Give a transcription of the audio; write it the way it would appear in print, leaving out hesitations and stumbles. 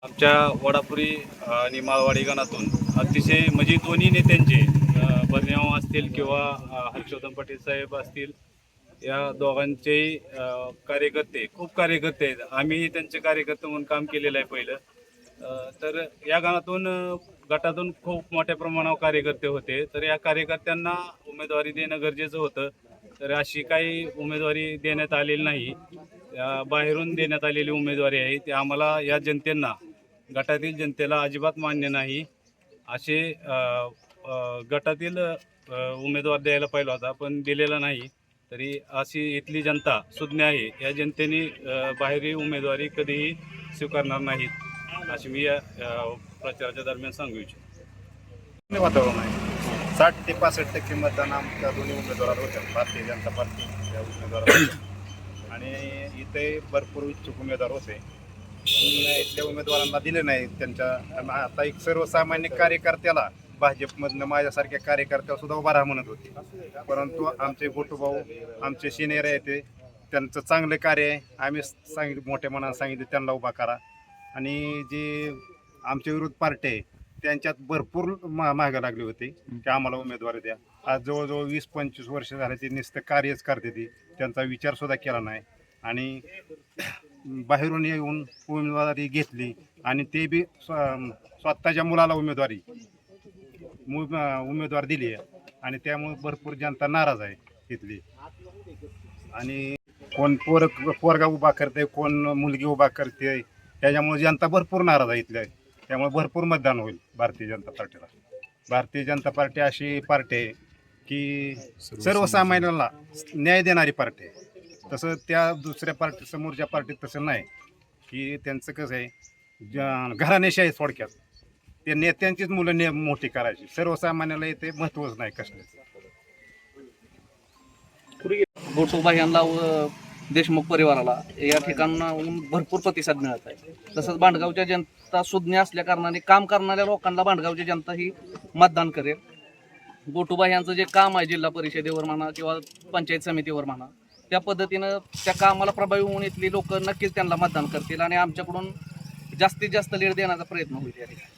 आमच्या वडापुरी आणि माळवाडी गणातून अतिशय म्हणजे दोन्ही नेत्यांचे बर्नेगाव असतील किंवा हर्षवर्धन पाटील साहेब असतील, या दोघांचे कार्यकर्ते खूप कार्यकर्ते आहेत. आम्ही त्यांचे कार्यकर्ते म्हणून काम केलेलं आहे पहिलं. तर या गटातून खूप मोठ्या प्रमाणावर कार्यकर्ते होते. तर या कार्यकर्त्यांना उमेदवारी देणं गरजेचं होतं. तर अशी काही उमेदवारी देण्यात आलेली नाही. बाहेरून देण्यात आलेली उमेदवारी आहे ती आम्हाला या जनतेंना, गटातील जनतेला अजिबात मान्य नाही. असे गटातील उमेदवार द्यायला पाहिजे होता, पण दिलेला नाही. तरी अशी इथली जनता सुज्ञ आहे. या जनतेने बाहेरील उमेदवारी कधीही स्वीकारणार नाहीत, अशी मी या प्रचाराच्या दरम्यान सांगू इच्छितो. वातावरण आहे. 60 ते 65% मतदान आमच्या दोन्ही उमेदवारांवर होतं, भारतीय जनता पार्टी या उमेदवारांवर. आणि इथे भरपूर इच्छुक उमेदवार होते, इथल्या उमेदवारांना दिले नाही. त्यांच्या आता एक सर्वसामान्य कार्यकर्त्याला भाजपमधनं माझ्यासारख्या कार्यकर्त्याला सुद्धा उभा राहा म्हणत होते, परंतु आमचे गोटूभाऊ, आमचे सिनियर आहे ते, त्यांचं चांगलं कार्य आहे. आम्ही सांगितलं, मोठ्या मनानं सांगितलं त्यांना उभा करा. आणि जे आमच्या विरोध पार्टी आहे त्यांच्यात भरपूर मागं लागली होती की आम्हाला उमेदवारी द्या. आज जवळजवळ 20-25 वर्ष झाले ते नुसतं कार्यच करते ती, त्यांचा विचारसुद्धा केला नाही. आणि बाहेरून येऊन उमेदवारी घेतली आणि ते बी स्वतःच्या मुलाला उमेदवार दिली आहे. आणि त्यामुळे भरपूर जनता नाराज आहे तिथली. आणि कोण पोरगा उभा करते, कोण मुलगी उभा करते, त्याच्यामुळे जनता भरपूर नाराज आहे इथल्या. त्यामुळे भरपूर मतदान होईल भारतीय जनता पार्टीला. भारतीय जनता पार्टी अशी पार्टी आहे की सर्वसामान्यांना न्याय देणारी पार्टी आहे. तसं त्या दुसऱ्या पार्टी, समोरच्या पार्टीत तसं नाही. की त्यांचं कसं आहे, घराणेशाही थोडक्यात. ते नेत्यांचीच मुलं मोठी करायची, सर्वसामान्याला इथे महत्त्वच नाही कसलं. गोटूबा यांना व देशमुख परिवाराला या ठिकाणाहून भरपूर प्रतिसाद मिळत आहे. तसंच भांडगावच्या जनता सुज्ञ असल्या कारणाने काम करणाऱ्या लोकांना भांडगावची जनता ही मतदान करेल. गोटूबा यांचं जे काम आहे जिल्हा परिषदेवर म्हणा किंवा पंचायत समितीवर म्हणा, त्या पद्धतीनं त्या कामाला प्रभावी होऊन इथली लोक नक्कीच त्यांना मतदान करतील आणि आमच्याकडून जास्तीत जास्त लीड देण्याचा प्रयत्न होईल या ठिकाणी.